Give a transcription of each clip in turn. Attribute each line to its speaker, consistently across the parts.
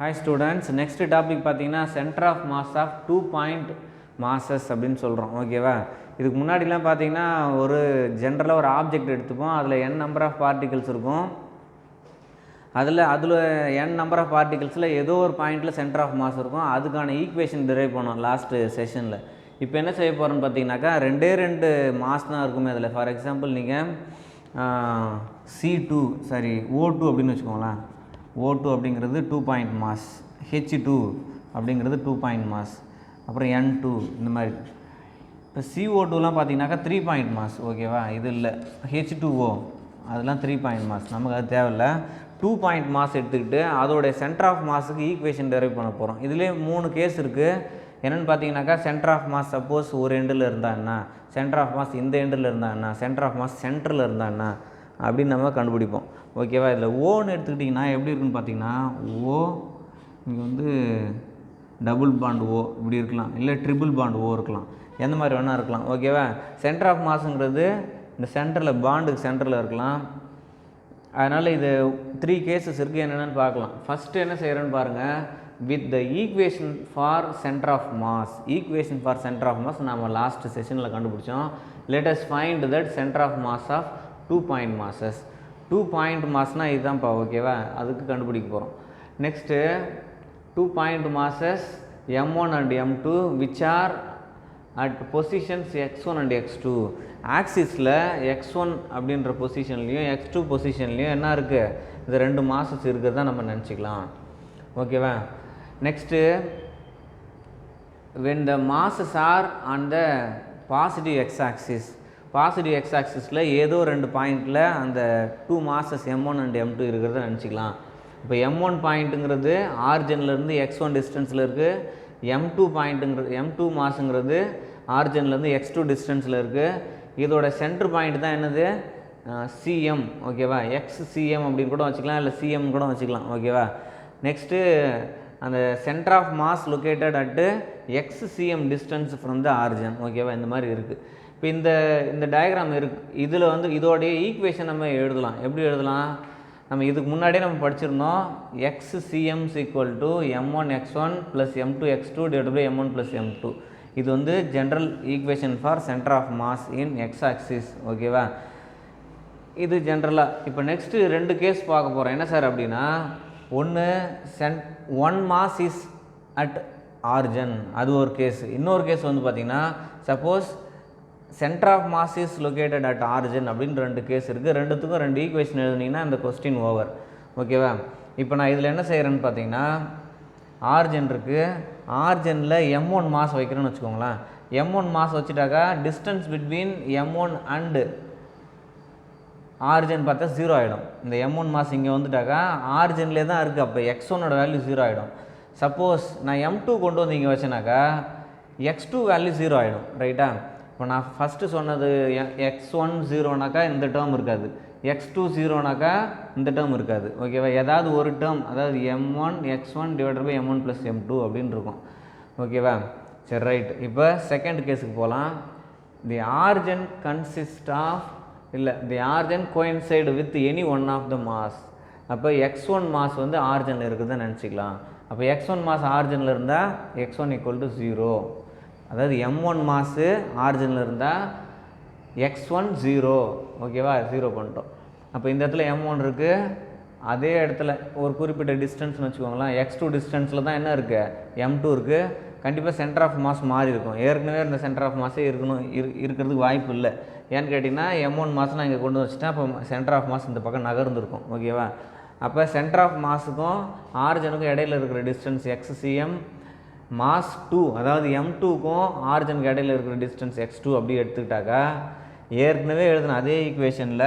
Speaker 1: Hi students, next topic பார்த்தீங்கன்னா center of mass of 2 point masses அப்படின்னு சொல்கிறோம். ஓகேவா? இதுக்கு முன்னாடிலாம் பார்த்தீங்கன்னா ஒரு ஜென்ரலாக ஒரு ஆப்ஜெக்ட் எடுத்துப்போம். அதில் n நம்பர் ஆஃப் பார்ட்டிகல்ஸ் இருக்கும். அதில் n நம்பர் ஆஃப் பார்ட்டிகல்ஸில் ஏதோ ஒரு பாயிண்டில் சென்டர் ஆஃப் மாஸ் இருக்கும். அதுக்கான ஈக்குவேஷன் டிரைவ் பண்ணோம் லாஸ்ட்டு செஷனில். இப்போ என்ன செய்ய போகிறோன்னு பார்த்தீங்கன்னாக்கா ரெண்டு மாஸ் தான் இருக்குமே அதில். ஃபார் எக்ஸாம்பிள் நீங்கள் O2 அப்படின்னு வச்சுக்கோங்களேன். O2 அப்படிங்கிறது 2 பாயிண்ட் மாஸ், H2 அப்படிங்கிறது 2 பாயிண்ட் மாஸ், அப்புறம் N2 இந்த மாதிரி. இப்போ CO2லாம் பார்த்தீங்கன்னாக்கா 3 பாயிண்ட் மாஸ். ஓகேவா? இது இல்லை. H2O அதெல்லாம் 3 பாயிண்ட் மாஸ், நமக்கு அது தேவையில்லை. 2 பாயிண்ட் மாஸ் எடுத்துக்கிட்டு அதோடைய சென்டர் ஆஃப் மாஸுக்கு ஈக்குவேஷன் டெரைவ் பண்ண போகிறோம். இதுலேயே 3 கேஸ் இருக்குது. என்னென்னு பார்த்தீங்கன்னாக்கா சென்டர் ஆஃப் மாஸ் சப்போஸ் ஒரு எண்டில் இருந்தால் என்ன, சென்டர் ஆஃப் மாஸ் இந்த எண்டில் இருந்தால் என்ன, சென்டர் ஆஃப் மாஸ் சென்டரில் இருந்தால் என்ன அப்படின்னு நம்ம கண்டுபிடிப்போம். ஓகேவா? இதில் ஓன்னு எடுத்துக்கிட்டிங்கன்னா எப்படி இருக்குன்னு பார்த்தீங்கன்னா ஓ இங்கே டபுள் பாண்ட் ஓ இப்படி இருக்கலாம், இல்லை ட்ரிபிள் பாண்ட் ஓ இருக்கலாம், எந்த மாதிரி வேணால் இருக்கலாம். ஓகேவா? சென்டர் ஆஃப் மாஸுங்கிறது இந்த சென்டரில் பாண்டுக்கு சென்டரில் இருக்கலாம். அதனால் இது 3 கேசஸ் இருக்குது. என்னென்னு பார்க்கலாம். ஃபஸ்ட்டு என்ன செய்கிறேன்னு பாருங்கள். With the equation for centre of mass. Equation for centre of mass நம்ம லாஸ்ட் செஷனில் கண்டுபிடிச்சோம். Let us find that centre of mass of 2 point masses. 2 point மாஸ்னால் இதுதான்ப்பா. ஓகேவா? அதுக்கு கண்டுபிடிக்க போகிறோம். Next 2 point masses M1 and M2 which are at positions x1 and x2. ஆக்சிஸில் x1 அப்படின்ற பொசிஷன்லேயும் x2 பொசிஷன்லேயும் என்ன இருக்குது, இது 2 மாசஸ் இருக்கிறதா நம்ம நினச்சிக்கலாம். ஓகேவா? Next when the masses are on the positive x axis. Positive x ஆக்சிஸில் ஏதோ 2 பாயிண்டில் அந்த 2 மாசஸ் M1 and M2 இருக்கிறத நினச்சிக்கலாம். இப்போ M1 பாயிண்ட்டுங்கிறது ஆரிஜின்லேருந்து x1 டிஸ்டன்ஸில் இருக்குது. M2 மாஸுங்கிறது ஆரிஜின்லேருந்து x2 டிஸ்டன்ஸில் இருக்குது. இதோட சென்டர் பாயிண்ட் தான் என்னது, CM. ஓகேவா? XCM அப்படின்னு கூட வச்சுக்கலாம், இல்லை CM கூட வச்சுக்கலாம். ஓகேவா? நெக்ஸ்ட்டு அந்த center of mass located at XCM distance from the origin. ஓகேவா? இந்த மாதிரி இருக்குது. இப்போ இந்த டயக்ராம் இருக்குது. இதில் இதோடைய ஈக்குவேஷன் நம்ம எழுதலாம். எப்படி எழுதலாம்? நம்ம இதுக்கு முன்னாடியே நம்ம படிச்சிருந்தோம். XCM M1 x1 + M2 x2 / M1 + M2. இது general equation for centre of mass in x axis. ஓகேவா? இது ஜென்ரலாக. இப்போ நெக்ஸ்ட்டு 2 கேஸ் பார்க்க போகிறோம். என்ன சார் அப்படின்னா, one mass is at origin, அது ஒரு கேஸ். இன்னொரு கேஸ் பார்த்திங்கன்னா suppose center of mass is located at origin அப்படின்னு 2 கேஸ் இருக்குது. ரெண்டுத்துக்கும் 2 ஈக்குவேஷன் எழுதுனீங்கன்னா இந்த கொஸ்டின் ஓவர். ஓகேவா? இப்போ நான் இதில் என்ன செய்கிறேன்னு பார்த்தீங்கன்னா, ஆரிஜின் இருக்குது. ஆரிஜினில் M1 மாஸ் வைக்கிறேன்னு வச்சுக்கோங்களேன். M1 மாஸ் வச்சுட்டாக்கா distance between M1 and origin பார்த்தா 0 ஆகிடும். இந்த M1 மாஸ் இங்கே வந்துட்டாக்கா ஆரிஜின்லேயே தான் இருக்குது. அப்போ x1ஓட வேல்யூ 0 ஆகிடும். சப்போஸ் நான் M2 கொண்டு வந்து இங்கே வச்சேனாக்கா x2 வேல்யூ 0 ஆகிடும். ரைட்டா? இப்போ நான் ஃபஸ்ட்டு சொன்னது x1 0னாக்கா இந்த டேர்ம் இருக்காது, x2 0னாக்கா இந்த டேர்ம் இருக்காது. ஓகேவா? ஏதாவது ஒரு டேர்ம், அதாவது M1 x1 / M1 + M2 அப்படின்னு இருக்கும். ஓகேவா? சரி, ரைட். இப்போ செகண்ட் கேஸுக்கு போகலாம். The origin coincide with any one of the mass. அப்போ x1 மாஸ் ஆரிஜினில் இருக்குதுன்னு நினச்சிக்கலாம். அப்போ x1 மாஸ் ஆரிஜினில் இருந்தால் x1 = 0. அதாவது M1 மாசு ஆரிஜினில் இருந்தால் x1 0. ஓகேவா? 0 பண்ணிட்டோம். அப்போ இந்த இடத்துல M1 இருக்குது. அதே இடத்துல ஒரு குறிப்பிட்ட டிஸ்டன்ஸ்னு வச்சுக்கோங்களேன். x2 டிஸ்டன்ஸில் தான் என்ன இருக்குது, M2 இருக்குது. கண்டிப்பாக சென்டர் ஆஃப் மாஸ் மாறி இருக்கும். ஏற்கனவே இந்த சென்டர் ஆஃப் மாஸே இருக்கிறதுக்கு வாய்ப்பு இல்லை. ஏன்னு கேட்டிங்கன்னா M1 மாஸ் நான் இங்கே கொண்டு வச்சுட்டேன். அப்போ சென்டர் ஆஃப் மாஸ் இந்த பக்கம் நகர்ந்துருக்கும். ஓகேவா? அப்போ சென்டர் ஆஃப் மாஸுக்கும் ஆரிஜினுக்கும் இடையில இருக்கிற டிஸ்டன்ஸ் XCM. மாஸ் 2, அதாவது M2க்கும் ஆரிஜினுக்கு இடையில இருக்கிற டிஸ்டன்ஸ் x2 அப்படி எடுத்துக்கிட்டாக்கா ஏற்கனவே எழுதின அதே ஈக்குவேஷனில்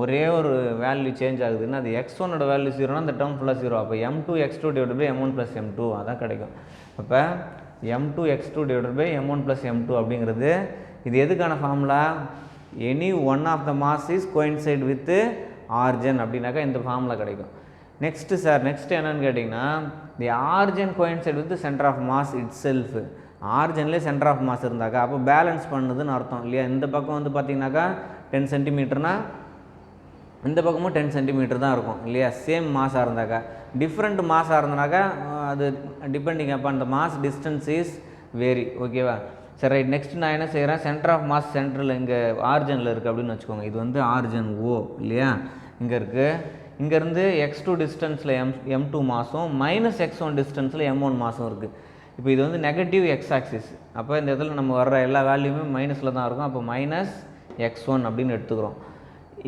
Speaker 1: ஒரே ஒரு வேல்யூ சேஞ்ச் ஆகுதுன்னா அது x1ஓட வேல்யூ 0னா அந்த டேர்ம் ஃபுல்லாக 0. அப்போ M2 x2 / M1 + M2 அதான் கிடைக்கும். அப்போ M2 x2 / M1 + M2 அப்படிங்கிறது இது எதுக்கான formula, any one of the mass is coincide with origin அப்படின்னாக்கா இந்த ஃபார்முலா கிடைக்கும். நெக்ஸ்ட் என்னன்னு கேட்டிங்கன்னா, the origin coincide with centre of mass itself. ஆரிஜின்லேயே சென்டர் ஆஃப் மாஸ் இருந்தாக்கா அப்போ பேலன்ஸ் பண்ணுதுன்னு அர்த்தம் இல்லையா? இந்த பக்கம் பார்த்தீங்கன்னாக்கா 10 சென்டிமீட்டர்னா இந்த பக்கமும் 10 சென்டிமீட்டர் தான் இருக்கும் இல்லையா, சேம் மாஸாக இருந்தாக்கா. டிஃப்ரெண்ட் மாஸாக இருந்தனாக்கா அது depending upon the mass distance is vary. ஓகேவா? சரி ரைட். நெக்ஸ்ட் நான் என்ன செய்கிறேன், சென்டர் ஆஃப் மாஸ் சென்டரில் இங்கே ஆரிஜனில் இருக்குது அப்படின்னு வச்சுக்கோங்க. இது வந்து ஆரிஜன் ஓ இல்லையா, இங்கே இருக்குது. இங்கேருந்து x2 டிஸ்டன்ஸில் m2 மாஸும் -x1 டிஸ்டன்ஸில் m1 மாஸும் இருக்குது. இப்போ இது வந்து நெகட்டிவ் எக்ஸ் ஆக்சிஸ். அப்போ இந்த இடத்துல நம்ம வர்ற எல்லா வேல்யூமே மைனஸில் தான் இருக்கும். அப்போ -x1 அப்படின்னு எடுத்துக்கிறோம்.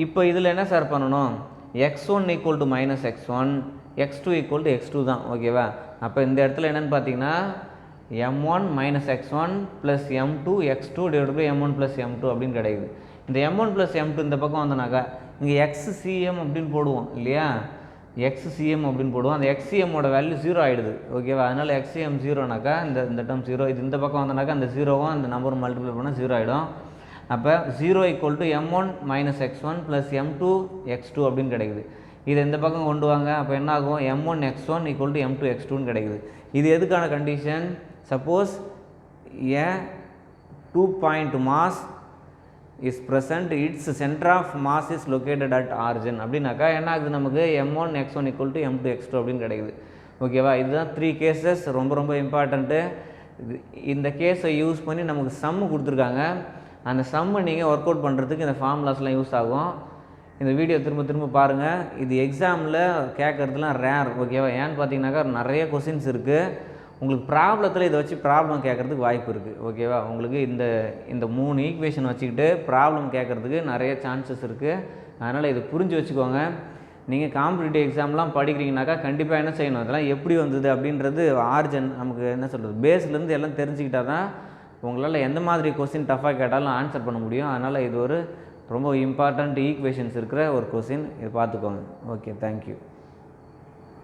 Speaker 1: இப்போ இதில் என்ன சார் பண்ணணும், x1 equal to -x1, x2 equal to x2 தான். ஓகேவா? அப்போ இந்த இடத்துல என்னென்னு பார்த்தீங்கன்னா m1 - x1 plus m2 x2 divide by m1 plus m2 அப்படின்னு கிடைக்குது. இந்த m1 ப்ளஸ் m2 இந்த பக்கம் வந்தனாக்கா இங்கே xcm அப்படின்னு போடுவோம் இல்லையா, xcm அப்படின்னு போடுவோம். அந்த xcmோட வேல்யூ 0 ஆகிடுது. ஓகேவா? அதனால் xcm 0னாக்கா இந்த டேர்ம் 0, இது இந்த பக்கம் வந்தனாக்கா அந்த 0வும் அந்த நம்பரும் மல்டிப்ளை பண்ணால் 0 ஆகிடும். அப்போ 0 equal to m1 - x1 plus m2 x2 அப்படின்னு கிடைக்குது. இதை இந்த பக்கம் கொண்டு வாங்க. அப்போ என்ன ஆகும், m1 x1 equal to m2 x2ன்னு கிடைக்குது. இது எதுக்கான condition, suppose a 2-point mass is present, its center of mass is located at origin அப்படின்னாக்கா என்ன ஆகுது, நமக்கு m1 x1 equal to m2 x2 அப்படின்னு கிடைக்குது. ஓகேவா? இதுதான் 3 கேசஸ், ரொம்ப இம்பார்ட்டண்ட்டு. இந்த கேஸை யூஸ் பண்ணி நமக்கு சம்மு கொடுத்துருக்காங்க. அந்த சம்மை நீங்கள் ஒர்க் அவுட் பண்ணுறதுக்கு இந்த ஃபார்முலாஸ்லாம் யூஸ் ஆகும். இந்த வீடியோ திரும்ப பாருங்கள். இது எக்ஸாமில் கேட்குறதுலாம் ரேர். ஓகேவா? ஏன்னு பார்த்தீங்கன்னாக்கா நிறைய கொஸ்டின்ஸ் இருக்குது. உங்களுக்கு ப்ராப்ளத்தில் இதை வச்சு ப்ராப்ளம் கேட்குறதுக்கு வாய்ப்பு இருக்குது. ஓகேவா? உங்களுக்கு இந்த 3 ஈக்குவேஷன் வச்சுக்கிட்டு ப்ராப்ளம் கேட்குறதுக்கு நிறைய சான்சஸ் இருக்குது. அதனால் இதை புரிஞ்சு வச்சுக்கோங்க. நீங்கள் காம்படிட்டிவ் எக்ஸாம்லாம் படிக்கிறீங்கனாக்கா கண்டிப்பாக என்ன செய்யணும், இதெல்லாம் எப்படி வந்தது அப்படின்றது ஆரிஜன் நமக்கு என்ன சொல்கிறது, பேஸ்லேருந்து எல்லாம் தெரிஞ்சுக்கிட்டால் தான் உங்களால் எந்த மாதிரி கொஸ்டின் டஃப்பாக கேட்டாலும் ஆன்சர் பண்ண முடியும். அதனால் இது ஒரு ரொம்ப இம்பார்ட்டண்ட் ஈக்குவேஷன்ஸ் இருக்கிற ஒரு கொஸ்டின். இதை பார்த்துக்கோங்க. Okay, thank you.